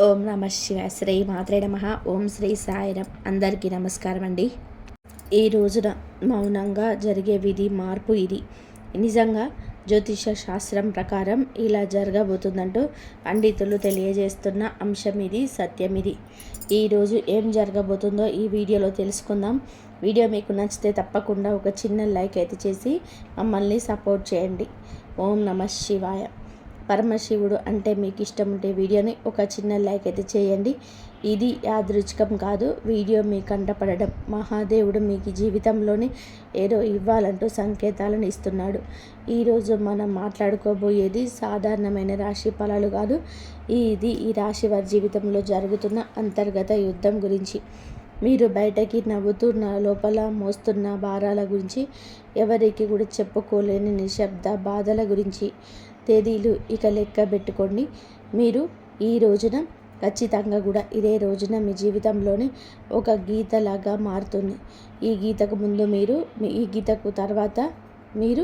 ఓం నమ శివాయ. శ్రీ మాత్రే నమః. ఓం శ్రీ సాయిరాం. అందరికీ నమస్కారం అండి. ఈ రోజున మౌనంగా జరిగే విధి మార్పు ఇది. నిజంగా జ్యోతిష శాస్త్రం ప్రకారం ఇలా జరగబోతుందంటూ పండితులు తెలియజేస్తున్న అంశం ఇది, సత్యం ఇది. ఈరోజు ఏం జరగబోతుందో ఈ వీడియోలో తెలుసుకుందాం. వీడియో మీకు నచ్చితే తప్పకుండా ఒక చిన్న లైక్ అయితే చేసి మమ్మల్ని సపోర్ట్ చేయండి. ఓం నమ శివాయ. పరమశివుడు అంటే మీకు ఇష్టం ఉంటే వీడియోని ఒక చిన్న లైక్ అయితే చేయండి. ఇది యాదృచ్ఛికం కాదు. వీడియో మీ కంటపడడం మహాదేవుడు మీకు జీవితంలోని ఏదో ఇవ్వాలంటూ సంకేతాలను ఇస్తున్నాడు. ఈరోజు మనం మాట్లాడుకోబోయేది సాధారణమైన రాశి ఫలాలు కాదు. ఇది ఈ రాశి వారి జీవితంలో జరుగుతున్న అంతర్గత యుద్ధం గురించి. మీరు బయటకి నవ్వుతున్న లోపల మోస్తున్న భారాల గురించి, ఎవరికి కూడా చెప్పుకోలేని నిశ్శబ్ద బాధల గురించి. తేదీలు ఇక లెక్క పెట్టుకోండి. మీరు ఈ రోజున ఖచ్చితంగా కూడా ఇదే రోజున మీ జీవితంలోని ఒక గీతలాగా మారుతుంది. ఈ గీతకు ముందు మీరు, ఈ గీతకు తర్వాత మీరు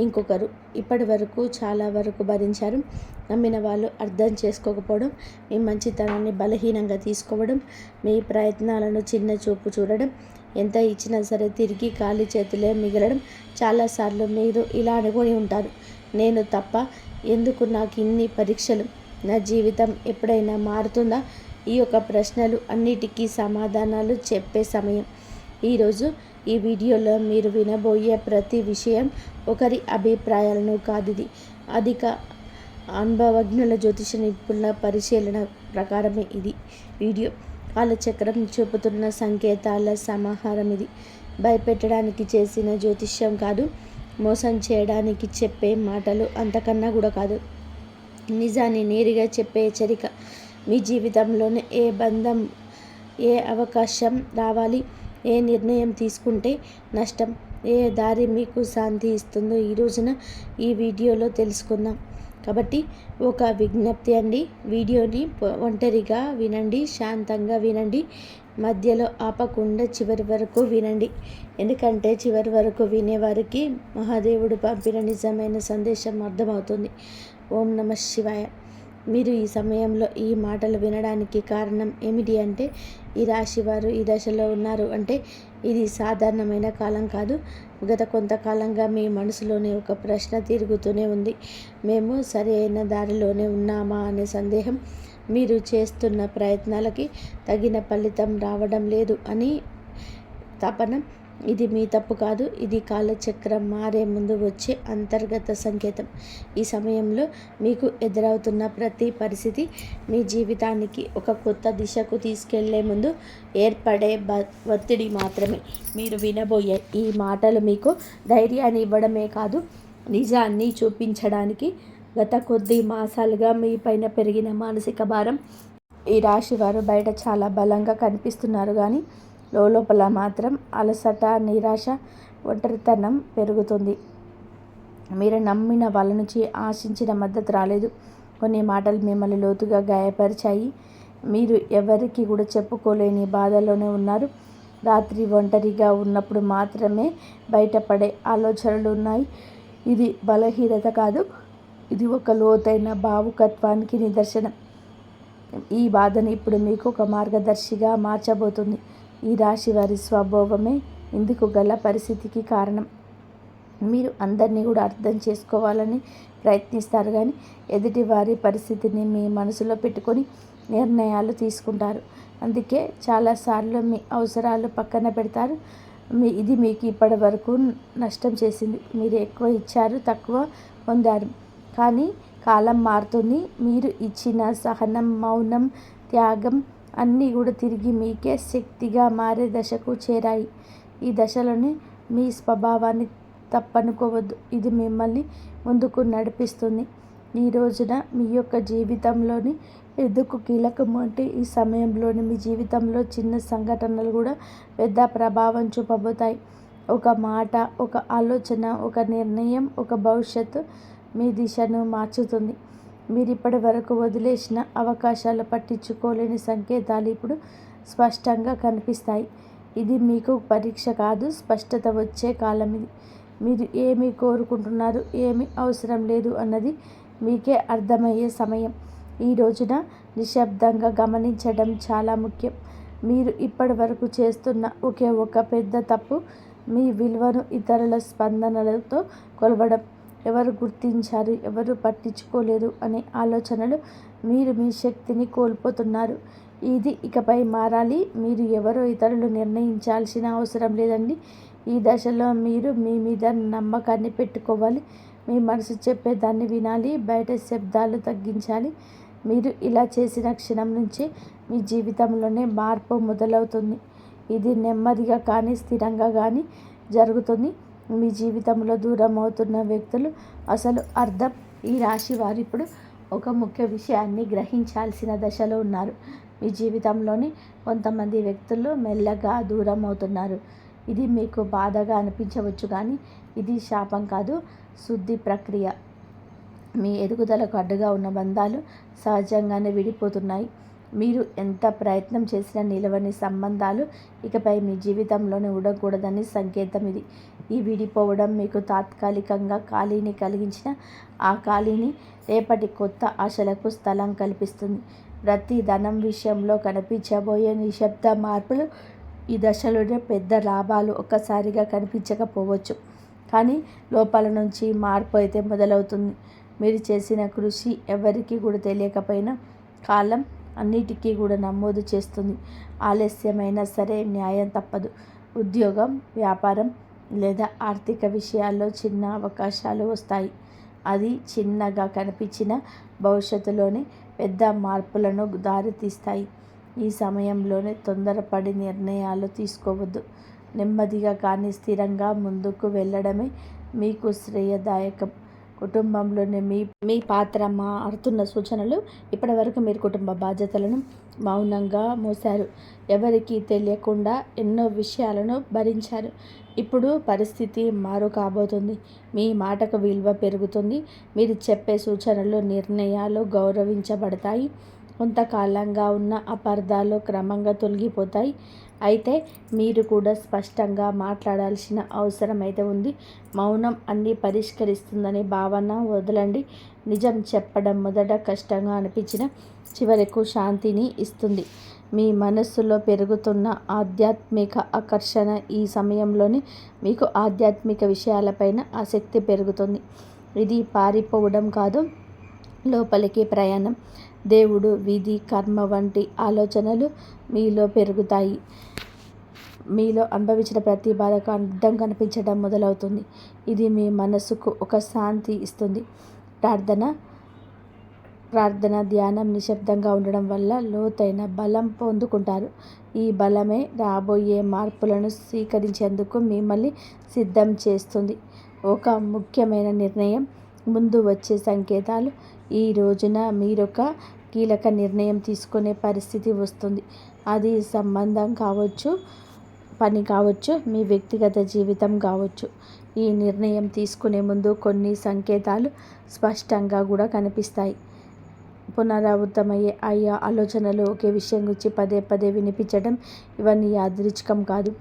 ఇంకొకరు. ఇప్పటి వరకు చాలా వరకు భరించారు. నమ్మిన వాళ్ళు అర్థం చేసుకోకపోవడం, మీ మంచితనాన్ని బలహీనంగా తీసుకోవడం, మీ ప్రయత్నాలను చిన్న చూపు చూడడం, ఎంత ఇచ్చినా సరే తిరిగి ఖాళీ చేతులే మిగలడం. చాలాసార్లు మీరు ఇలా అనుకొని ఉంటారు, నేను తప్ప ఎందుకు నాకు ఇన్ని పరీక్షలు, నా జీవితం ఎప్పుడైనా మారుతుందా? ఈ యొక్క ప్రశ్నలు అన్నిటికీ సమాధానాలు చెప్పే సమయం ఈరోజు. ఈ వీడియోలో మీరు వినబోయే ప్రతి విషయం ఒకరి అభిప్రాయాలను కాదు. ఇది అధిక అనుభవజ్ఞుల జ్యోతిష నిపుణుల పరిశీలన ప్రకారమే ఇది వీడియో. కాలచక్రం చూపుతున్న సంకేతాల సమాహారం ఇది. భయపెట్టడానికి చేసిన జ్యోతిష్యం కాదు, మోసం చేయడానికి చెప్పే మాటలు అంతకన్నా కూడా కాదు. నిజాన్ని నేరుగా చెప్పే హెచ్చరిక. మీ జీవితంలోనే ఏ బంధం, ఏ అవకాశం రావాలి, ఏ నిర్ణయం తీసుకుంటే నష్టం, ఏ దారి మీకు శాంతి ఇస్తుందో ఈ రోజున ఈ వీడియోలో తెలుసుకుందాం. కాబట్టి ఒక విజ్ఞప్తి అండి, వీడియోని ఒంటరిగా వినండి, శాంతంగా వినండి, మధ్యలో ఆపకుండా చివరి వరకు వినండి. ఎందుకంటే చివరి వరకు వినేవారికి మహాదేవుడు పంపిన నిజమైన సందేశం అర్థమవుతుంది. ఓం నమ శివాయ. మీరు ఈ సమయంలో ఈ మాటలు వినడానికి కారణం ఏమిటి అంటే, ఈ రాశి వారు ఈ దశలో ఉన్నారు అంటే ఇది సాధారణమైన కాలం కాదు. గత కొంతకాలంగా మీ మనసులోనే ఒక ప్రశ్న తిరుగుతూనే ఉంది. మేము సరి అయిన దారిలోనే ఉన్నామా అనే సందేహం. మీరు చేస్తున్న ప్రయత్నాలకి తగిన ఫలితం రావడం లేదు అని తపన. ఇది మీ తప్పు కాదు, ఇది కాలచక్రం మారే ముందు వచ్చే అంతర్గత సంకేతం. ఈ సమయంలో మీకు ఎదురవుతున్న ప్రతి పరిస్థితి మీ జీవితానికి ఒక కొత్త దిశకు తీసుకెళ్లే ముందు ఏర్పడే ఒత్తిడి మాత్రమే. మీరు వినబోయే ఈ మాటలు మీకు ధైర్యాన్ని ఇవ్వడమే కాదు, నిజాన్ని చూపించడానికి. గత కొద్ది మాసాలుగా మీ పైన పెరిగిన మానసిక భారం. ఈ రాశి వారు బయట చాలా బలంగా కనిపిస్తున్నారు, కానీ లోపల మాత్రం అలసట, నిరాశ, ఒంటరితనం పెరుగుతుంది. మీరు నమ్మిన వాళ్ళ నుంచి ఆశించిన మద్దతు రాలేదు. కొన్ని మాటలు మిమ్మల్ని లోతుగా గాయపరిచాయి. మీరు ఎవరికి కూడా చెప్పుకోలేని బాధలోనే ఉన్నారు. రాత్రి ఒంటరిగా ఉన్నప్పుడు మాత్రమే బయటపడే ఆలోచనలు ఉన్నాయి. ఇది బలహీనత కాదు, ఇది ఒక లోతైన భావుకత్వానికి నిదర్శనం. ఈ బాధను ఇప్పుడు మీకు ఒక మార్గదర్శిగా మార్చబోతుంది. ఈ రాశి వారి స్వభావమే ఇందుకు గల పరిస్థితికి కారణం. మీరు అందరినీ కూడా అర్థం చేసుకోవాలని ప్రయత్నిస్తారు, కానీ ఎదుటి వారి పరిస్థితిని మీ మనసులో పెట్టుకొని నిర్ణయాలు తీసుకుంటారు. అందుకే చాలాసార్లు మీ అవసరాలు పక్కన పెడతారు. ఇది మీకు ఇప్పటి వరకు నష్టం చేసింది. మీరు ఎక్కువ ఇచ్చారు, తక్కువ పొందారు. కానీ కాలం మారుతుంది. మీరు ఇచ్చిన సహనం, మౌనం, త్యాగం అన్నీ కూడా తిరిగి మీకే శక్తిగా మారే దశకు చేరాయి. ఈ దశలోనే మీ స్వభావాన్ని తప్పనుకోవద్దు. ఇది మిమ్మల్ని ముందుకు నడిపిస్తుంది. ఈ రోజున మీ యొక్క జీవితంలోని ఎందుకు కీలకం అంటే, ఈ సమయంలోని మీ జీవితంలో చిన్న సంఘటనలు కూడా పెద్ద ప్రభావం చూపబోతాయి. ఒక మాట, ఒక ఆలోచన, ఒక నిర్ణయం, ఒక భవిష్యత్తు మీ దిశను మార్చుతుంది. మీరు ఇప్పటి వరకు వదిలేసిన అవకాశాలు, పట్టించుకోలేని సంకేతాలు ఇప్పుడు స్పష్టంగా కనిపిస్తాయి. ఇది మీకు పరీక్ష కాదు, స్పష్టత వచ్చే కాలం ఇది. మీరు ఏమి కోరుకుంటున్నారు, ఏమి అవసరం లేదు అన్నది మీకే అర్థమయ్యే సమయం. ఈ రోజున నిశ్శబ్దంగా గమనించడం చాలా ముఖ్యం. మీరు ఇప్పటి వరకు చేస్తున్న ఒకే ఒక పెద్ద తప్పు మీ విలువను ఇతరుల స్పందనలతో కొలవడం. ఎవరు గుర్తించారు, ఎవరు పట్టించుకోలేదు అనే ఆలోచనలు మీరు మీ శక్తిని కోల్పోతున్నారు. ఇది ఇకపై మారాలి. మీరు ఎవరో ఇతరులు నిర్ణయించాల్సిన అవసరం లేదండి. ఈ దశలో మీరు మీ మీద నమ్మకాన్ని పెట్టుకోవాలి. మీ మనసు చెప్పేదాన్ని వినాలి. బయట శబ్దాలు తగ్గించాలి. మీరు ఇలా చేసిన క్షణం నుంచి మీ జీవితంలోనే మార్పు మొదలవుతుంది. ఇది నెమ్మదిగా కానీ స్థిరంగా కానీ జరుగుతుంది. మీ జీవితంలో దూరం అవుతున్న వ్యక్తులు అసలు అర్థం. ఈ రాశి వారు ఇప్పుడు ఒక ముఖ్య విషయాన్ని గ్రహించాల్సిన దశలో ఉన్నారు. మీ జీవితంలోని కొంతమంది వ్యక్తులు మెల్లగా దూరం అవుతున్నారు. ఇది మీకు బాధగా అనిపించవచ్చు, కానీ ఇది శాపం కాదు, శుద్ధి ప్రక్రియ. మీ ఎదుగుదలకు అడ్డుగా ఉన్న బంధాలు సహజంగానే విడిపోతున్నాయి. మీరు ఎంత ప్రయత్నం చేసినా నిలవని సంబంధాలు ఇకపై మీ జీవితంలోనే ఉండకూడదని సంకేతం ఇది. ఈ విడిపోవడం మీకు తాత్కాలికంగా ఖాళీని కలిగించిన ఆ ఖాళీని రేపటి కొత్త ఆశలకు స్థలం కల్పిస్తుంది. ప్రతి ధనం విషయంలో కనిపించబోయే నిశ్శబ్ద మార్పులు ఈ దశలోనే పెద్ద లాభాలు ఒక్కసారిగా కనిపించకపోవచ్చు, కానీ లోపల నుంచి మార్పు అయితే మొదలవుతుంది. మీరు చేసిన కృషి ఎవరికి కూడా తెలియకపోయినా కాలం అన్నిటికీ కూడా నమోదు చేస్తుంది. ఆలస్యమైనా సరే న్యాయం తప్పదు. ఉద్యోగం, వ్యాపారం లేదా ఆర్థిక విషయాల్లో చిన్న అవకాశాలు వస్తాయి. అది చిన్నగా కనిపించిన భవిష్యత్తులోని పెద్ద మార్పులను దారితీస్తాయి. ఈ సమయంలోనే తొందరపడి నిర్ణయాలు తీసుకోవద్దు. నెమ్మదిగా కానీ స్థిరంగా ముందుకు వెళ్ళడమే మీకు శ్రేయదాయకం. కుటుంబంలోని మీ పాత్ర మారుతున్న సూచనలు. ఇప్పటివరకు మీరు కుటుంబ బాధ్యతలను మౌనంగా మోసారు. ఎవరికీ తెలియకుండా ఎన్నో విషయాలను భరించారు. ఇప్పుడు పరిస్థితి మారు కాబోతుంది. మీ మాటకు విలువ పెరుగుతుంది. మీరు చెప్పే సూచనలు, నిర్ణయాలు గౌరవించబడతాయి. కొంతకాలంగా ఉన్న అపార్థాలు క్రమంగా తొలగిపోతాయి. అయితే మీరు కూడా స్పష్టంగా మాట్లాడాల్సిన అవసరం అయితే ఉంది. మౌనం అన్నీ పరిష్కరిస్తుందనే భావన వదలండి. నిజం చెప్పడం మొదట కష్టంగా అనిపించిన చివరకు శాంతిని ఇస్తుంది. మీ మనస్సులో పెరుగుతున్న ఆధ్యాత్మిక ఆకర్షణ. ఈ సమయంలోనే మీకు ఆధ్యాత్మిక విషయాలపైన ఆసక్తి పెరుగుతుంది. ఇది పారిపోవడం కాదు, లోపలికి ప్రయాణం. దేవుడు, విధి, కర్మ వంటి ఆలోచనలు మీలో పెరుగుతాయి. మీలో అనుభవించిన ప్రతి బాధకు అర్థం కనిపించడం మొదలవుతుంది. ఇది మీ మనసుకు ఒక శాంతి ఇస్తుంది. ప్రార్థన, ధ్యానం, నిశ్శబ్దంగా ఉండడం వల్ల లోతైన బలం పొందుకుంటారు. ఈ బలమే రాబోయే మార్పులను స్వీకరించేందుకు మిమ్మల్ని సిద్ధం చేస్తుంది. ఒక ముఖ్యమైన నిర్ణయం ముందు వచ్చే సంకేతాలు. ఈ రోజున మీరొక కీలక నిర్ణయం తీసుకునే పరిస్థితి వస్తుంది. అది సంబంధం కావచ్చు, పని కావచ్చు, మీ వ్యక్తిగత జీవితం కావచ్చు. ఈ నిర్ణయం తీసుకునే ముందు కొన్ని సంకేతాలు స్పష్టంగా కూడా కనిపిస్తాయి. పునరావృతమయ్యే ఆలోచనలు, ఒకే విషయం గురించి పదే పదే వినిపించడం, ఇవన్నీ యాదృచ్ఛికం కాదు.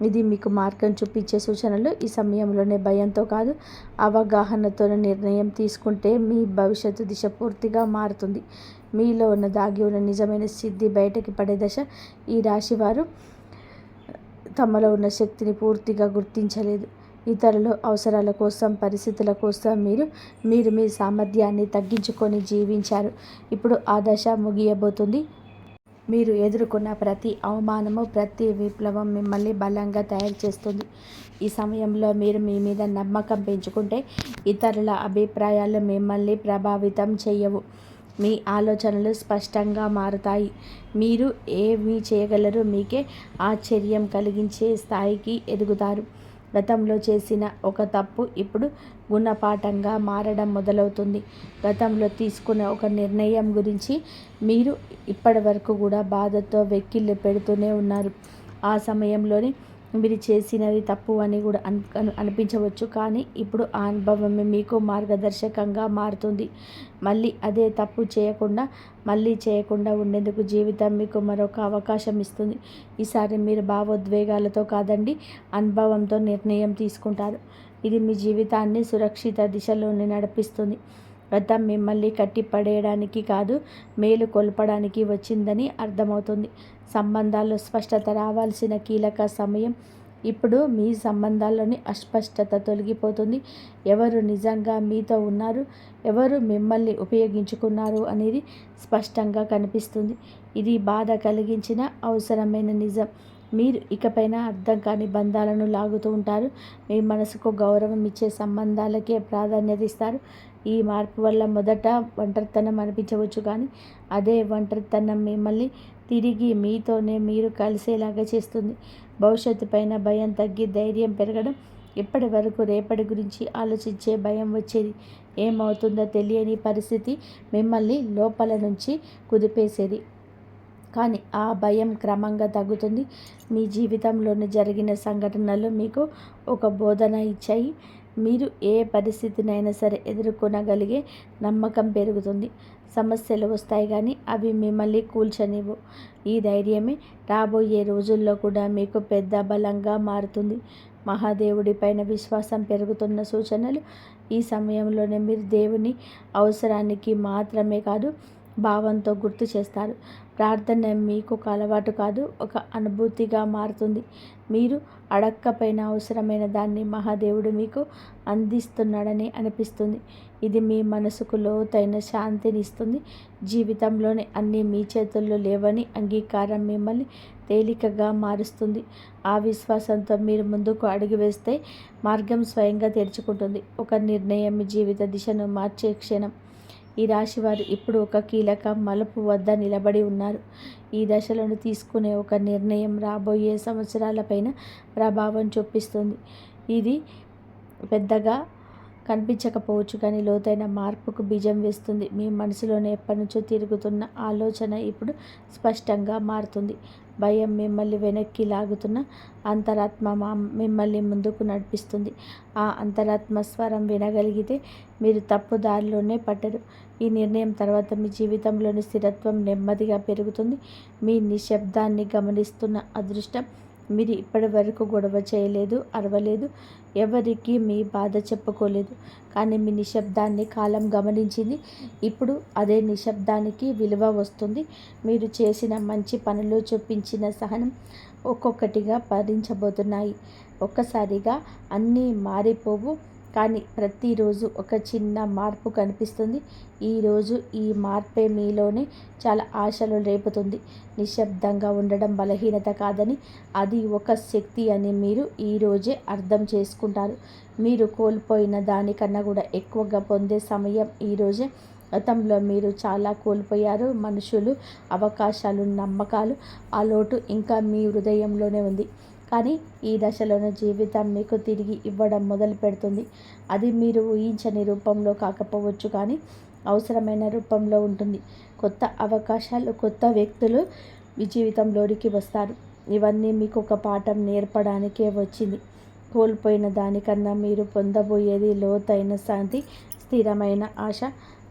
ఇది మీకు మార్గం చూపించే సూచనలు. ఈ సమయంలోనే భయంతో కాదు, అవగాహనతో నిర్ణయం తీసుకుంటే మీ భవిష్యత్తు దిశ పూర్తిగా మారుతుంది. మీలో ఉన్న దాగి ఉన్న నిజమైన సిద్ధి బయటకి పడే దశ. ఈ రాశివారు తమలో ఉన్న శక్తిని పూర్తిగా గుర్తించలేదు. ఇతరుల అవసరాల కోసం, పరిస్థితుల కోసం మీరు మీ సామర్థ్యాన్ని తగ్గించుకొని జీవించారు. ఇప్పుడు ఆ దశ ముగియబోతుంది. మీరు ఎదుర్కొన్న ప్రతి అవమానము, ప్రతి విప్లవం మిమ్మల్ని బలంగా తయారు చేస్తుంది. ఈ సమయంలో మీరు మీ మీద నమ్మకం పెంచుకుంటే ఇతరుల అభిప్రాయాలు మిమ్మల్ని ప్రభావితం చేయవు. మీ ఆలోచనలు స్పష్టంగా మారుతాయి. మీరు ఏమి చేయగలరో మీకే ఆశ్చర్యం కలిగించే స్థాయికి ఎదుగుతారు. గతంలో చేసిన ఒక తప్పు ఇప్పుడు గుణపాఠంగా మారడం మొదలవుతుంది. గతంలో తీసుకున్న ఒక నిర్ణయం గురించి మీరు ఇప్పటి వరకు కూడా బాధతో వెక్కిళ్ళు పెడుతూనే ఉన్నారు. ఆ సమయంలోనే మీరు చేసినది తప్పు అని కూడా అనిపించవచ్చు, కానీ ఇప్పుడు ఆ అనుభవమే మీకు మార్గదర్శకంగా మారుతుంది. మళ్ళీ అదే తప్పు చేయకుండా ఉండేందుకు జీవితం మీకు మరొక అవకాశం ఇస్తుంది. ఈసారి మీరు భావోద్వేగాలతో కాదండి, అనుభవంతో నిర్ణయం తీసుకుంటారు. ఇది మీ జీవితాన్ని సురక్షిత దిశలోనే నడిపిస్తుంది. గతం మిమ్మల్ని కట్టి పడేయడానికి కాదు, మేలు కొల్పడానికి వచ్చిందని అర్థమవుతుంది. సంబంధాల్లో స్పష్టత రావాల్సిన కీలక సమయం ఇప్పుడు. మీ సంబంధాల్లోని అస్పష్టత తొలగిపోతుంది. ఎవరు నిజంగా మీతో ఉన్నారు, ఎవరు మిమ్మల్ని ఉపయోగించుకున్నారు అనేది స్పష్టంగా కనిపిస్తుంది. ఇది బాధ కలిగించిన అవసరమైన నిజం. మీరు ఇకపైన అర్థం కాని బంధాలను లాగుతూ ఉంటారు. మీ మనసుకు గౌరవం ఇచ్చే సంబంధాలకే ప్రాధాన్యత ఇస్తారు. ఈ మార్పు వల్ల మొదట ఒంటరితనం అనిపించవచ్చు, కానీ అదే ఒంటరితనం మిమ్మల్ని తిరిగి మీతోనే మీరు కలిసేలాగా చేస్తుంది. భవిష్యత్తు పైన భయం తగ్గి ధైర్యం పెరగడం. ఇప్పటి వరకు రేపటి గురించి ఆలోచించే భయం వచ్చేది. ఏమవుతుందో తెలియని పరిస్థితి మిమ్మల్ని లోపల నుంచి కుదిపేసేది. కానీ ఆ భయం క్రమంగా తగ్గుతుంది. మీ జీవితంలోని జరిగిన సంఘటనలు మీకు ఒక బోధన ఇచ్చాయి. మీరు ఏ పరిస్థితినైనా సరే ఎదుర్కొనగలిగే నమ్మకం పెరుగుతుంది. సమస్యలు వస్తాయి, కానీ అవి మిమ్మల్ని కూల్చనివ్వు. ఈ ధైర్యమే రాబోయే రోజుల్లో కూడా మీకు పెద్ద బలంగా మారుతుంది. మహాదేవుడి పైన విశ్వాసం పెరుగుతున్న సూచనలు. ఈ సమయంలోనే మీరు దేవుని అవసరానికి మాత్రమే కాదు, భావంతో గుర్తు చేస్తారు. ప్రార్థన మీకు ఒక అలవాటు కాదు, ఒక అనుభూతిగా మారుతుంది. మీరు అడక్కపోయిన అవసరమైన దాన్ని మహాదేవుడు మీకు అందిస్తున్నాడని అనిపిస్తుంది. ఇది మీ మనసుకు లోతైన శాంతిని ఇస్తుంది. జీవితంలోని అన్నీ మీ చేతుల్లో లేవని అంగీకారం మిమ్మల్ని తేలికగా మారుస్తుంది. ఆ విశ్వాసంతో మీరు ముందుకు అడుగు వేస్తే మార్గం స్వయంగా తెరుచుకుంటుంది. ఒక నిర్ణయం మీ జీవిత దిశను మార్చే క్షణం. ఈ రాశివారు ఇప్పుడు ఒక కీలక మలుపు వద్ద నిలబడి ఉన్నారు. ఈ దశలను తీసుకునే ఒక నిర్ణయం రాబోయే సంవత్సరాలపైన ప్రభావం చూపిస్తుంది. ఇది పెద్దగా కనిపించకపోవచ్చు, కానీ లోతైన మార్పుకు బీజం వేస్తుంది. మీ మనసులోనే ఎప్పటినుంచో తిరుగుతున్న ఆలోచన ఇప్పుడు స్పష్టంగా మారుతుంది. భయం మిమ్మల్ని వెనక్కి లాగుతున్న అంతరాత్మ మిమ్మల్ని ముందుకు నడిపిస్తుంది. ఆ అంతరాత్మ స్వరం వినగలిగితే మీరు తప్పు దారిలోనే పట్టరు. ఈ నిర్ణయం తర్వాత మీ జీవితంలోని స్థిరత్వం నెమ్మదిగా పెరుగుతుంది. మీ నిశ్శబ్దాన్ని గమనిస్తున్న అదృష్టం. మీరు ఇప్పటి వరకు గొడవ చేయలేదు, అరవలేదు, ఎవరికి మీ బాధ చెప్పుకోలేదు, కానీ మీ నిశ్శబ్దాన్ని కాలం గమనించింది. ఇప్పుడు అదే నిశ్శబ్దానికి విలువ వస్తుంది. మీరు చేసిన మంచి పనులు చూపించిన సహనం ఒక్కొక్కటిగా భరించబోతున్నాయి. ఒక్కసారిగా అన్నీ మారిపోవు, కానీ ప్రతిరోజు ఒక చిన్న మార్పు కనిపిస్తుంది. ఈరోజు ఈ మార్పే మీలోనే చాలా ఆశలు రేపుతుంది. నిశ్శబ్దంగా ఉండడం బలహీనత కాదని, అది ఒక శక్తి అని మీరు ఈరోజే అర్థం చేసుకుంటారు. మీరు కోల్పోయిన దానికన్నా కూడా ఎక్కువగా పొందే సమయం ఈరోజే. గతంలో మీరు చాలా కోల్పోయారు. మనుషులు, అవకాశాలు, నమ్మకాలు. ఆ లోటు ఇంకా మీ హృదయంలోనే ఉంది. కానీ ఈ దశలోనే జీవితం మీకు తిరిగి ఇవ్వడం మొదలు పెడుతుంది. అది మీరు ఊహించని రూపంలో కాకపోవచ్చు, కానీ అవసరమైన రూపంలో ఉంటుంది. కొత్త అవకాశాలు, కొత్త వ్యక్తులు మీ జీవితంలోనికి వస్తారు. ఇవన్నీ మీకు ఒక పాఠం నేర్పడానికే వచ్చింది. కోల్పోయిన దానికన్నా మీరు పొందబోయేది లోతైన శాంతి, స్థిరమైన ఆశ,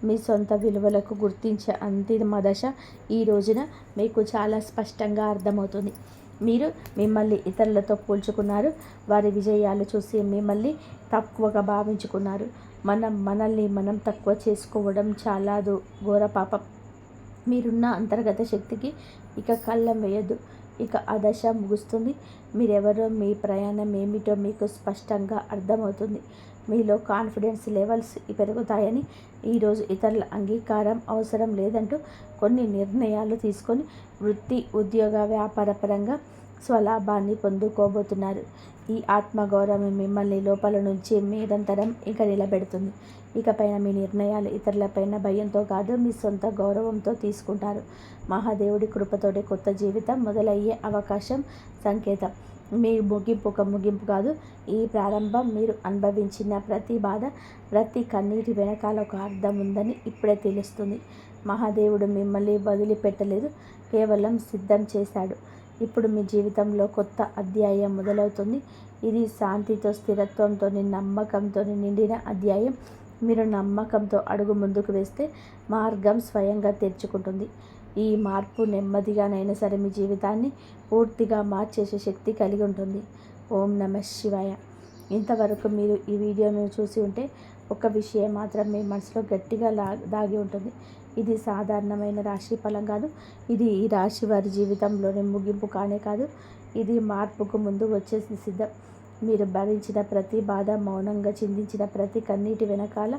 మీ సొంత విలువలకు గుర్తించే అంతిమ దశ. ఈ రోజున మీకు చాలా స్పష్టంగా అర్థమవుతుంది. మీరు మిమ్మల్ని ఇతరులతో పోల్చుకున్నారు. వారి విజయాలు చూసి మిమ్మల్ని తక్కువగా భావించుకున్నారు. మనల్ని మనం తక్కువ చేసుకోవడం చాలా ఘోర పాపం. మీరున్న అంతర్గత శక్తికి ఇక కళ్ళం వేయద్దు. ఇక ఆ దశ ముగుస్తుంది. మీరెవరో, మీ ప్రయాణం ఏమిటో మీకు స్పష్టంగా అర్థమవుతుంది. మీలో కాన్ఫిడెన్స్ లెవెల్స్ పెరుగుతాయని, ఈరోజు ఇతరుల అంగీకారం అవసరం లేదంటూ కొన్ని నిర్ణయాలు తీసుకొని వృత్తి, ఉద్యోగ, వ్యాపారపరంగా స్వలాభాన్ని పొందుకోబోతున్నారు. ఈ ఆత్మగౌరవం మిమ్మల్ని లోపల నుంచి నిరంతరం ఇక నిలబెడుతుంది. ఇకపైన మీ నిర్ణయాలు ఇతరులపైన భయంతో కాదు, మీ సొంత గౌరవంతో తీసుకుంటారు. మహాదేవుడి కృపతోటి కొత్త జీవితం మొదలయ్యే అవకాశం సంకేతం. మీ ముగింపు ఒక ముగింపు కాదు, ఈ ప్రారంభం. మీరు అనుభవించిన ప్రతి బాధ, ప్రతి కన్నీటి వెనకాల ఒక అర్థం ఉందని ఇప్పుడే తెలుస్తుంది. మహాదేవుడు మిమ్మల్ని వదిలిపెట్టలేదు, కేవలం సిద్ధం చేశాడు. ఇప్పుడు మీ జీవితంలో కొత్త అధ్యాయం మొదలవుతుంది. ఇది శాంతితో, స్థిరత్వంతో, నమ్మకంతో నిండిన అధ్యాయం. మీరు నమ్మకంతో అడుగు ముందుకు వేస్తే మార్గం స్వయంగా తెరుచుకుంటుంది. ఈ మార్పు నెమ్మదిగానైనా సరే మీ జీవితాన్ని పూర్తిగా మార్చేసే శక్తి కలిగి ఉంటుంది. ఓం నమః శివాయ. ఇంతవరకు మీరు ఈ వీడియోను చూసి ఉంటే ఒక విషయం మాత్రం మీ మనసులో గట్టిగా దాగి ఉంటుంది. ఇది సాధారణమైన రాశి ఫలం కాదు. ఇది ఈ రాశి వారి జీవితంలోని ముగింపు కానే కాదు. ఇది మార్పుకు ముందు వచ్చేసి సిద్ధం. మీరు భరించిన ప్రతి బాధ, మౌనంగా చిందించిన ప్రతి కన్నీటి వెనకాల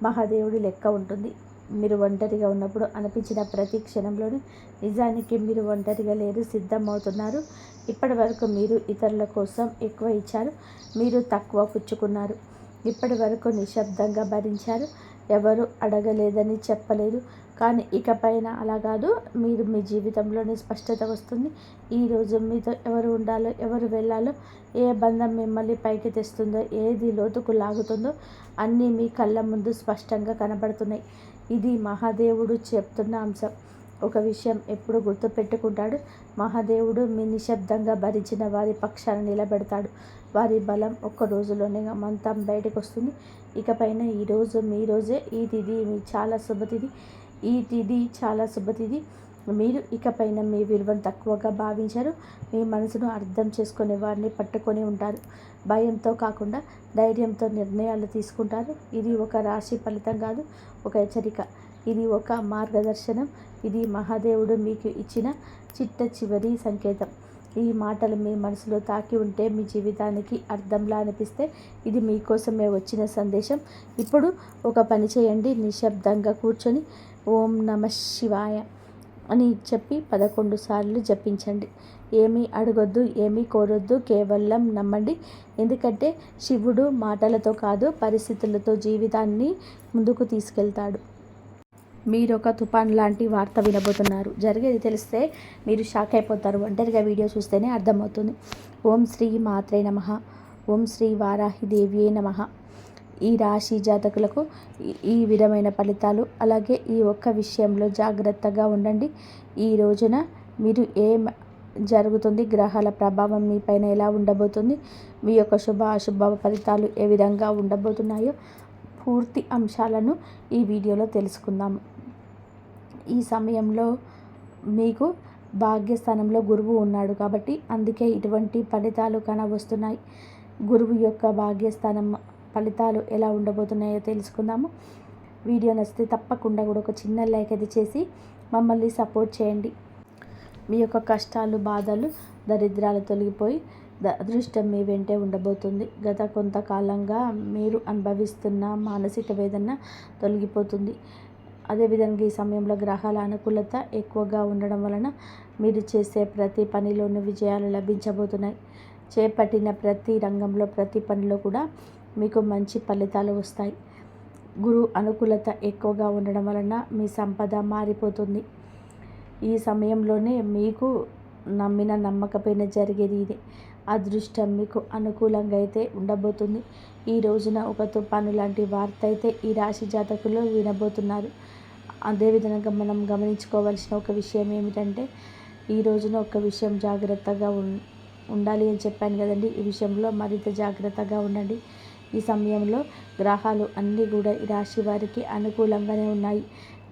మహాదేవుడి లెక్క ఉంటుంది. మీరు ఒంటరిగా ఉన్నప్పుడు అనిపించిన ప్రతి క్షణంలోనూ నిజానికి మీరు ఒంటరిగా లేరు, సిద్ధమవుతున్నారు. ఇప్పటి వరకు మీరు ఇతరుల కోసం ఎక్కువ ఇచ్చారు, మీరు తక్కువ పుచ్చుకున్నారు. ఇప్పటి వరకు నిశ్శబ్దంగా భరించారు, ఎవరు అడగలేదని చెప్పలేదు. కానీ ఇకపైన అలా కాదు. మీరు మీ జీవితంలోనే స్పష్టత వస్తుంది. ఈరోజు మీతో ఎవరు ఉండాలో, ఎవరు వెళ్ళాలో, ఏ బంధం మిమ్మల్ని పైకి తెస్తుందో, ఏది లోతుకు లాగుతుందో అన్నీ మీ కళ్ళ ముందు స్పష్టంగా కనబడుతున్నాయి. ఇది మహాదేవుడు చెప్తున్న అంశం. ఒక విషయం ఎప్పుడు గుర్తుపెట్టుకుంటాడు. మహాదేవుడు మీ నిశ్శబ్దంగా భరించిన వారి పక్షాన నిలబెడతాడు. వారి బలం ఒక్క రోజులోనే మంతం బయటకు వస్తుంది. ఇకపైన ఈరోజు మీ రోజే. ఈ తిథి చాలా శుభతిథి. ఈ తిథి చాలా శుభతిథి. మీరు ఇకపైన మీ విలువను తక్కువగా భావించరు. మీ మనసును అర్థం చేసుకునే వారిని పట్టుకొని ఉంటారు. భయంతో కాకుండా ధైర్యంతో నిర్ణయాలు తీసుకుంటారు. ఇది ఒక రాశి ఫలితం కాదు, ఒక హెచ్చరిక. ఇది ఒక మార్గదర్శనం. ఇది మహాదేవుడు మీకు ఇచ్చిన చిట్ట చివరి సంకేతం. ఈ మాటలు మీ మనసులో తాకి ఉంటే, మీ జీవితానికి అర్థంలా అనిపిస్తే ఇది మీకోసమే వచ్చిన సందేశం. ఇప్పుడు ఒక పని చేయండి. నిశ్శబ్దంగా కూర్చొని ఓం నమ శివాయ అని చెప్పి 11 సార్లు జపించండి. ఏమీ అడగొద్దు, ఏమీ కోరొద్దు, కేవలం నమ్మండి. ఎందుకంటే శివుడు మాటలతో కాదు, పరిస్థితులతో జీవితాన్ని ముందుకు తీసుకెళ్తాడు. మీరు ఒక తుఫాన్ లాంటి వార్త వినబోతున్నారు. జరిగేది తెలిస్తే మీరు షాక్ అయిపోతారు. ఒంటరిగా వీడియో చూస్తేనే అర్థమవుతుంది. ఓం శ్రీ మాత్రే నమః. ఓం శ్రీ వారాహిదేవియే నమః. ఈ రాశి జాతకులకు ఈ విధమైన ఫలితాలు. అలాగే ఈ ఒక్క విషయంలో జాగ్రత్తగా ఉండండి. ఈ రోజున మీరు ఏం జరుగుతుంది, గ్రహాల ప్రభావం మీ పైన ఎలా ఉండబోతుంది, మీ యొక్క శుభ అశుభ ఫలితాలు ఏ విధంగా ఉండబోతున్నాయో పూర్తి అంశాలను ఈ వీడియోలో తెలుసుకుందాము. ఈ సమయంలో మీకు భాగ్యస్థానంలో గురువు ఉన్నాడు కాబట్టి అందుకే ఇటువంటి ఫలితాలు కనవస్తున్నాయి. గురువు యొక్క భాగ్యస్థానం ఫలితాలు ఎలా ఉండబోతున్నాయో తెలుసుకుందాము. వీడియో నచ్చితే తప్పకుండా కూడా ఒక చిన్న లైక్ అది చేసి మమ్మల్ని సపోర్ట్ చేయండి. మీ యొక్క కష్టాలు, బాధలు, దరిద్రాలు తొలగిపోయి అదృష్టం మీ వెంటే ఉండబోతుంది. గత కొంతకాలంగా మీరు అనుభవిస్తున్న మానసిక వేదన తొలగిపోతుంది. అదేవిధంగా ఈ సమయంలో గ్రహాల అనుకూలత ఎక్కువగా ఉండడం వలన మీరు చేసే ప్రతి పనిలోనూ విజయాలు లభించబోతున్నాయి. చేపట్టిన ప్రతి రంగంలో, ప్రతి పనిలో కూడా మీకు మంచి ఫలితాలు వస్తాయి. గురు అనుకూలత ఎక్కువగా ఉండడం వలన మీ సంపద మారిపోతుంది. ఈ సమయంలోనే మీకు నమ్మకపోయిన జరిగేది ఇదే. అదృష్టం మీకు అనుకూలంగా అయితే ఉండబోతుంది. ఈ రోజున ఒక తుఫాను లాంటి వార్త అయితే ఈ రాశి జాతకులు వినబోతున్నారు. అదేవిధంగా మనం గమనించుకోవాల్సిన ఒక విషయం ఏమిటంటే, ఈ రోజున ఒక విషయం జాగ్రత్తగా ఉండాలి అని చెప్పాను కదండి. ఈ విషయంలో మరింత జాగ్రత్తగా ఉండండి. ఈ సమయంలో గ్రహాలు అన్నీ కూడా ఈ రాశి వారికి అనుకూలంగానే ఉన్నాయి.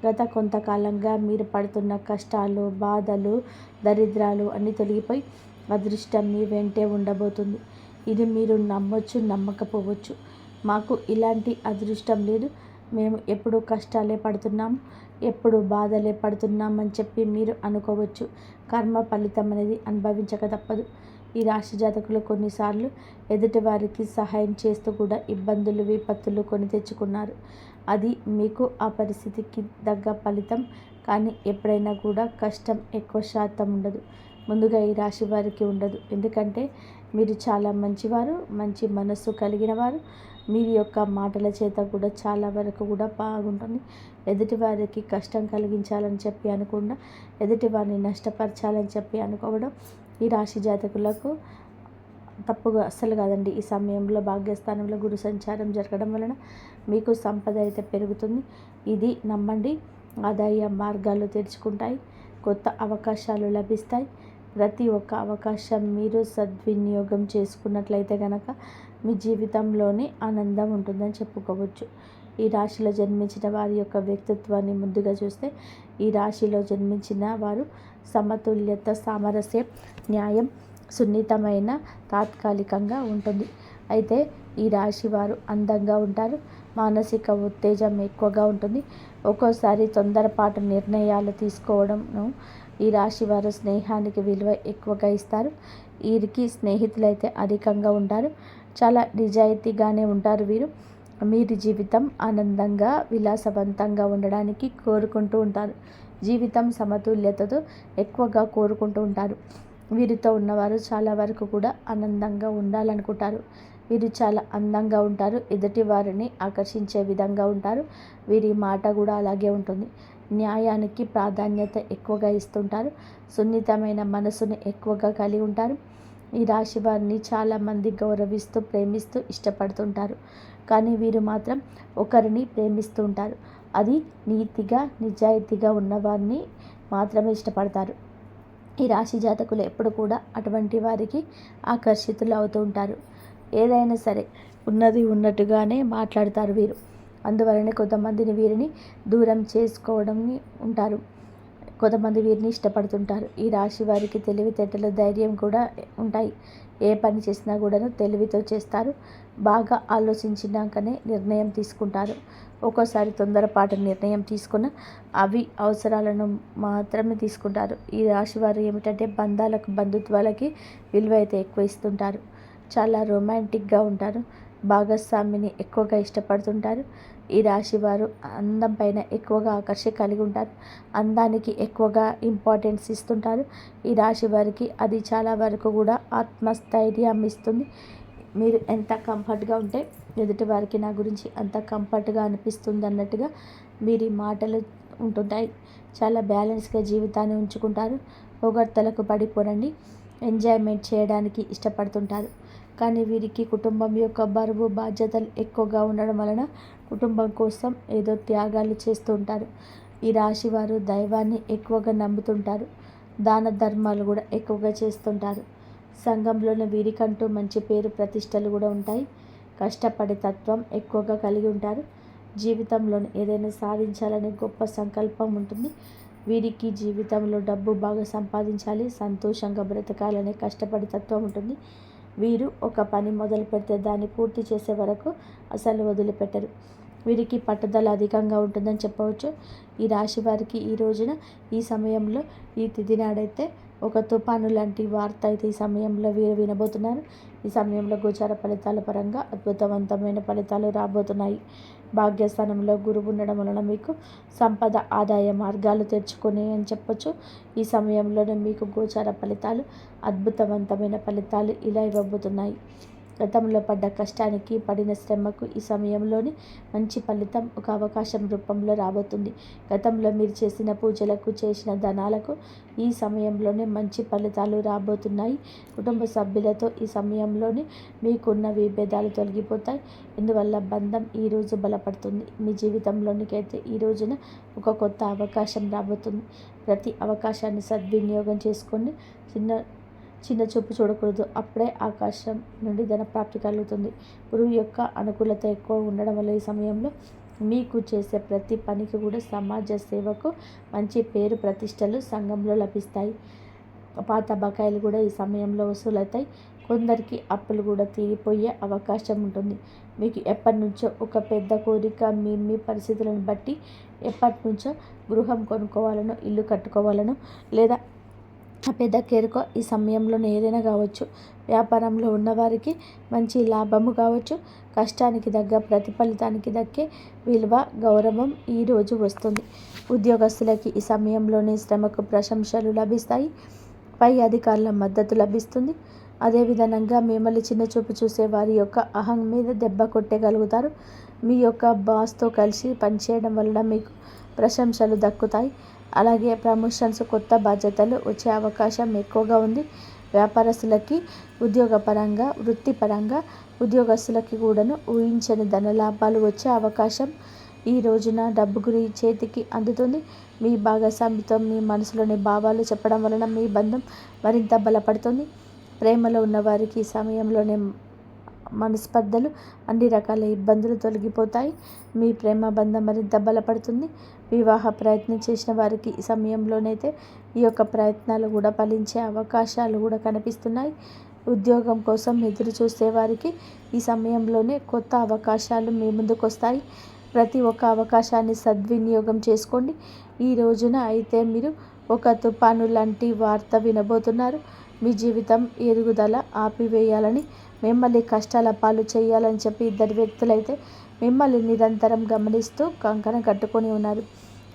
గత కొంతకాలంగా మీరు పడుతున్న కష్టాలు, బాధలు, దరిద్రాలు అన్నీ తొలగిపోయి అదృష్టం మీ వెంటే ఉండబోతుంది. ఇది మీరు నమ్మొచ్చు, నమ్మకపోవచ్చు. మాకు ఇలాంటి అదృష్టం లేదు, మేము ఎప్పుడు కష్టాలే పడుతున్నాం, ఎప్పుడు బాధలే పడుతున్నాం అని చెప్పి మీరు అనుకోవచ్చు. కర్మ ఫలితం అనేది అనుభవించక తప్పదు. ఈ రాశి జాతకులు కొన్నిసార్లు ఎదుటి వారికి సహాయం చేస్తూ కూడా ఇబ్బందులు, విపత్తులు కొని తెచ్చుకున్నారు. అది మీకు ఆ పరిస్థితికి తగ్గ ఫలితం. కానీ ఎప్పుడైనా కూడా కష్టం ఎక్కువ శాతం ఉండదు. ముందుగా ఈ రాశి వారికి ఉండదు. ఎందుకంటే మీరు చాలా మంచివారు, మంచి మనస్సు కలిగిన వారు. మీ యొక్క మాటల చేత కూడా చాలా వరకు కూడా బాగుంటుంది. ఎదుటి వారికి కష్టం కలిగించాలని చెప్పి అనుకుండా ఎదుటి వారిని నష్టపరచాలని చెప్పి అనుకోవడం ఈ రాశి జాతకులకు తప్పుగా అస్సలు కాదండి. ఈ సమయంలో భాగ్యస్థానంలో గురు సంచారం జరగడం వలన మీకు సంపద అయితే పెరుగుతుంది. ఇది నమ్మండి. ఆదాయ మార్గాలు తెరుచుకుంటాయి, కొత్త అవకాశాలు లభిస్తాయి. ప్రతి ఒక్క అవకాశం మీరు సద్వినియోగం చేసుకున్నట్లయితే కనుక మీ జీవితంలోనే ఆనందం ఉంటుందని చెప్పుకోవచ్చు. ఈ రాశిలో జన్మించిన వారి యొక్క వ్యక్తిత్వాన్ని ముందుగా చూస్తే, ఈ రాశిలో జన్మించిన వారు సమతుల్యత, సామరస్యం, న్యాయం, సున్నితమైన తాత్కాలికంగా ఉంటుంది. అయితే ఈ రాశి వారు అందంగా ఉంటారు, మానసిక ఉత్తేజం ఎక్కువగా ఉంటుంది. ఒక్కోసారి తొందరపాటు నిర్ణయాలు తీసుకోవడంను ఈ రాశి వారు స్నేహానికి విలువ ఎక్కువగా ఇస్తారు. వీరికి స్నేహితులైతే అధికంగా ఉంటారు. చాలా నిజాయితీగానే ఉంటారు వీరు. వీరి జీవితం ఆనందంగా విలాసవంతంగా ఉండడానికి కోరుకుంటూ ఉంటారు. జీవితం సమతుల్యతతో ఎక్కువగా కోరుకుంటూ ఉంటారు. వీరితో ఉన్నవారు చాలా వరకు కూడా ఆనందంగా ఉండాలనుకుంటారు. వీరు చాలా అందంగా ఉంటారు. ఎదుటి వారిని ఆకర్షించే విధంగా ఉంటారు. వీరి మాట కూడా అలాగే ఉంటుంది. న్యాయానికి ప్రాధాన్యత ఎక్కువగా ఇస్తుంటారు. సున్నితమైన మనసును ఎక్కువగా కలిగి ఉంటారు. ఈ రాశి వారిని చాలామంది గౌరవిస్తూ ప్రేమిస్తూ ఇష్టపడుతుంటారు. కానీ వీరు మాత్రం ఒకరిని ప్రేమిస్తూ ఉంటారు. అది నీతిగా నిజాయితీగా ఉన్నవారిని మాత్రమే ఇష్టపడతారు. ఈ రాశి జాతకులు ఎప్పుడు కూడా అటువంటి వారికి ఆకర్షితులు అవుతూ ఉంటారు. ఏదైనా సరే ఉన్నది ఉన్నట్టుగానే మాట్లాడతారు వీరు. అందువలనే కొంతమందిని వీరిని దూరం చేసుకోవడం ఉంటారు. కొంతమంది వీరిని ఇష్టపడుతుంటారు. ఈ రాశి వారికి తెలివితేటలు ధైర్యం కూడా ఉంటాయి. ఏ పని చేసినా కూడాను తెలివితో చేస్తారు. బాగా ఆలోచించినాకనే నిర్ణయం తీసుకుంటారు. ఒక్కోసారి తొందరపాటు నిర్ణయం తీసుకున్న అవి అవసరాలను మాత్రమే తీసుకుంటారు. ఈ రాశి వారు ఏమిటంటే బంధుత్వాలకి విలువ అయితే ఎక్కువ ఇస్తుంటారు. చాలా రొమాంటిక్గా ఉంటారు. భాగస్వామిని ఎక్కువగా ఇష్టపడుతుంటారు. ఈ రాశి వారు అందం పైన ఎక్కువగా ఆకర్షణ కలిగి ఉంటారు. అందానికి ఎక్కువగా ఇంపార్టెన్స్ ఇస్తుంటారు. ఈ రాశి వారికి అది చాలా వరకు కూడా ఆత్మస్థైర్యం ఇస్తుంది. మీరు ఎంత కంఫర్ట్గా ఉంటే ఎదుటి వారికి నా గురించి అంత కంఫర్ట్గా అనిపిస్తుంది అన్నట్టుగా వీరి మాటలు ఉంటుంటాయి. చాలా బ్యాలెన్స్గా జీవితాన్ని ఉంచుకుంటారు. పొగడ్తలకు పడిపోరండి. ఎంజాయ్మెంట్ చేయడానికి ఇష్టపడుతుంటారు. కానీ వీరికి కుటుంబం యొక్క బరువు బాధ్యతలు ఎక్కువగా ఉండడం వలన కుటుంబం కోసం ఏదో త్యాగాలు చేస్తూ ఉంటారు. ఈ రాశి వారు దైవాన్ని ఎక్కువగా నమ్ముతుంటారు. దాన ధర్మాలు కూడా ఎక్కువగా చేస్తుంటారు. సంఘంలోని వీరికంటూ మంచి పేరు ప్రతిష్టలు కూడా ఉంటాయి. కష్టపడే తత్వం ఎక్కువగా కలిగి ఉంటారు. జీవితంలోని ఏదైనా సాధించాలనే గొప్ప సంకల్పం ఉంటుంది. వీరికి జీవితంలో డబ్బు బాగా సంపాదించాలి, సంతోషంగా బ్రతకాలనే కష్టపడే తత్వం ఉంటుంది. వీరు ఒక పని మొదలు పెడితే దాన్ని పూర్తి చేసే వరకు అసలు వదిలిపెట్టరు. వీరికి పట్టుదల అధికంగా ఉంటుందని చెప్పవచ్చు. ఈ రాశి వారికి ఈ రోజున ఈ సమయంలో ఈ తిథి నాడైతే ఒక తుఫాను లాంటి వార్త అయితే ఈ సమయంలో వీరు వినబోతున్నారు. ఈ సమయంలో గోచార ఫలితాల పరంగా అద్భుతవంతమైన ఫలితాలు రాబోతున్నాయి. భాగ్యస్థానంలో గురువు ఉండడం వలన మీకు సంపద ఆదాయ మార్గాలు తెరుచుకునే అని చెప్పొచ్చు. ఈ సమయంలోనే మీకు గోచార ఫలితాలు అద్భుతవంతమైన ఫలితాలు ఇలా ఇవ్వబోతున్నాయి. గతంలో పడ్డ కష్టానికి పడిన శ్రమకు ఈ సమయంలోని మంచి ఫలితం ఒక అవకాశం రూపంలో రాబోతుంది. గతంలో మీరు చేసిన పూజలకు చేసిన దానాలకు ఈ సమయంలోనే మంచి ఫలితాలు రాబోతున్నాయి. కుటుంబ సభ్యులతో ఈ సమయంలోనే మీకున్న విభేదాలు తొలగిపోతాయి. ఇందువల్ల బంధం ఈరోజు బలపడుతుంది. మీ జీవితంలోనికైతే ఈ రోజున ఒక కొత్త అవకాశం రాబోతుంది. ప్రతి అవకాశాన్ని సద్వినియోగం చేసుకోండి. చిన్న చూపు చూడకూడదు. అప్పుడే ఆకాశం నుండి ధన ప్రాప్తి కలుగుతుంది. గురువు యొక్క అనుకూలత ఎక్కువ ఉండడం వల్ల ఈ సమయంలో మీకు చేసే ప్రతి పనికి కూడా సమాజ సేవకు మంచి పేరు ప్రతిష్టలు సంఘంలో లభిస్తాయి. పాత బకాయిలు కూడా ఈ సమయంలో వసూలవుతాయి. కొందరికి అప్పులు కూడా తీరిపోయే అవకాశం ఉంటుంది. మీకు ఎప్పటి నుంచో ఒక పెద్ద కోరిక మీ పరిస్థితులను బట్టి ఎప్పటి నుంచో గృహం కొనుక్కోవాలనో ఇల్లు కట్టుకోవాలనో లేదా పెద్ద కేరుకో ఈ సమయంలోనే ఏదైనా కావచ్చు. వ్యాపారంలో ఉన్నవారికి మంచి లాభము కావచ్చు. కష్టానికి తగ్గ ప్రతిఫలితానికి దక్కే విలువ గౌరవం ఈరోజు వస్తుంది. ఉద్యోగస్తులకి ఈ సమయంలోనే శ్రమకు ప్రశంసలు లభిస్తాయి. పై అధికారుల మద్దతు లభిస్తుంది. అదేవిధంగా మిమ్మల్ని చిన్నచూపు చూసే వారి యొక్క అహం మీద దెబ్బ కొట్టగలుగుతారు. మీ యొక్క బాస్తో కలిసి పనిచేయడం వలన మీకు ప్రశంసలు దక్కుతాయి. అలాగే ప్రమోషన్స్ కొత్త బాధ్యతలు వచ్చే అవకాశం ఎక్కువగా ఉంది. వ్యాపారస్తులకి ఉద్యోగపరంగా వృత్తిపరంగా ఉద్యోగస్తులకి కూడాను ఊహించని ధనలాభాలు వచ్చే అవకాశం ఈ రోజున డబ్బు చేతికి అందుతుంది. మీ భాగస్వామితో మీ మనసులోని భావాలు చెప్పడం వలన మీ బంధం మరింత బలపడుతుంది. ప్రేమలో ఉన్నవారికి ఈ సమయంలోనే మనస్పర్ధలు అన్ని రకాల ఇబ్బందులు తొలగిపోతాయి. మీ ప్రేమ బంధం మరింత బలపడుతుంది. వివాహ ప్రయత్నం చేసిన వారికి ఈ సమయంలోనైతే ఈ యొక్క ప్రయత్నాలు కూడా ఫలించే అవకాశాలు కూడా కనిపిస్తున్నాయి. ఉద్యోగం కోసం ఎదురు చూసే వారికి ఈ సమయంలోనే కొత్త అవకాశాలు మీ ముందుకు వస్తాయి. ప్రతి ఒక్క అవకాశాన్ని సద్వినియోగం చేసుకోండి. ఈ రోజున అయితే మీరు ఒక తుఫాను లాంటి వార్త వినబోతున్నారు. మీ జీవితం ఎదుగుదల ఆపివేయాలని, మిమ్మల్ని కష్టాల పాలు చేయాలని చెప్పి ఇద్దరు వ్యక్తులైతే మిమ్మల్ని నిరంతరం గమనిస్తూ కంకణం కట్టుకొని ఉన్నారు.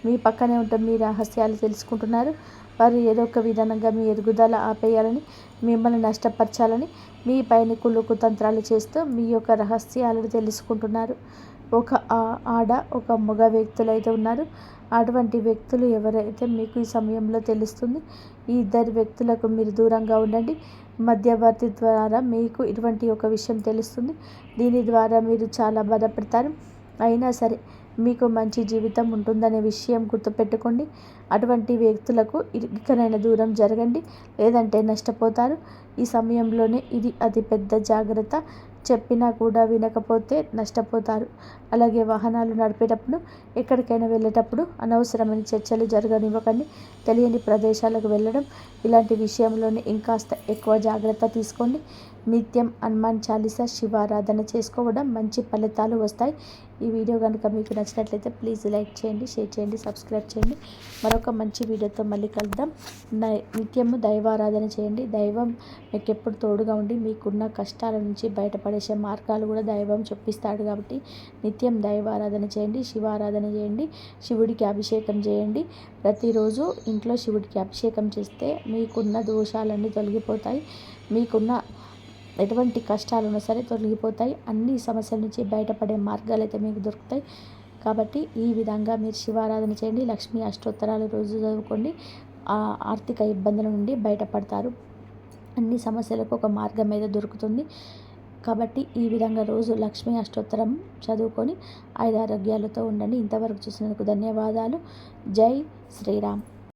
మీ పక్కనే ఉంటే మీ రహస్యాలు తెలుసుకుంటున్నారు. వారు ఏదో ఒక విధానంగా మీ ఎదుగుదల ఆపేయాలని, మిమ్మల్ని నష్టపరచాలని మీ పైన కుళ్ళు తంత్రాలు చేస్తూ మీ యొక్క రహస్యాలను తెలుసుకుంటున్నారు. ఒక ఆడ ఒక మగ వ్యక్తులు అయితే ఉన్నారు. అటువంటి వ్యక్తులు ఎవరైతే మీకు ఈ సమయంలో తెలుస్తుంది. ఈ ఇద్దరు వ్యక్తులకు మీరు దూరంగా ఉండండి. మధ్యవర్తి ద్వారా మీకు ఇటువంటి ఒక విషయం తెలుస్తుంది. దీని ద్వారా మీరు చాలా బాధపడతారు. అయినా సరే మీకు మంచి జీవితం ఉంటుందనే విషయం గుర్తుపెట్టుకోండి. అటువంటి వ్యక్తులకు ఇకనైనా దూరం జరగండి, లేదంటే నష్టపోతారు. ఈ సమయంలోనే ఇది అతి పెద్ద జాగ్రత్త. చెప్పినా కూడా వినకపోతే నష్టపోతారు. అలాగే వాహనాలు నడిపేటప్పుడు, ఎక్కడికైనా వెళ్ళేటప్పుడు అనవసరమైన చర్చలు జరగనివ్వకండి. తెలియని ప్రదేశాలకు వెళ్ళడం ఇలాంటి విషయంలోనే ఇంకాస్త ఎక్కువ జాగ్రత్త తీసుకోండి. నిత్యం హనుమాన్ చాలీసా శివారాధన చేసుకోవడం మంచి ఫలితాలు వస్తాయి. ఈ వీడియో కనుక మీకు నచ్చినట్లయితే ప్లీజ్ లైక్ చేయండి, షేర్ చేయండి, సబ్స్క్రైబ్ చేయండి. మరొక మంచి వీడియోతో మళ్ళీ కలుద్దాం. నిత్యము దైవారాధన చేయండి. దైవం మీకు ఎప్పుడు తోడుగా ఉండి మీకున్న కష్టాల నుంచి బయటపడేసే మార్గాలు కూడా దైవం చూపిస్తాడు. కాబట్టి నిత్యం దైవారాధన చేయండి, శివారాధన చేయండి, శివుడికి అభిషేకం చేయండి. ప్రతిరోజు ఇంట్లో శివుడికి అభిషేకం చేస్తే మీకున్న దోషాలన్నీ తొలగిపోతాయి. మీకున్న ఎటువంటి కష్టాలున్నా సరే తొలగిపోతాయి. అన్ని సమస్యల నుంచి బయటపడే మార్గాలు అయితే మీకు దొరుకుతాయి. కాబట్టి ఈ విధంగా మీరు శివారాధన చేయండి. లక్ష్మీ అష్టోత్తరాలు రోజు చదువుకోండి. ఆర్థిక ఇబ్బందుల నుండి బయటపడతారు. అన్ని సమస్యలకు ఒక మార్గం అయితే దొరుకుతుంది. కాబట్టి ఈ విధంగా రోజు లక్ష్మీ అష్టోత్తరం చదువుకొని ఆయురారోగ్యాలతో ఉండండి. ఇంతవరకు చూసినందుకు ధన్యవాదాలు. జై శ్రీరామ్.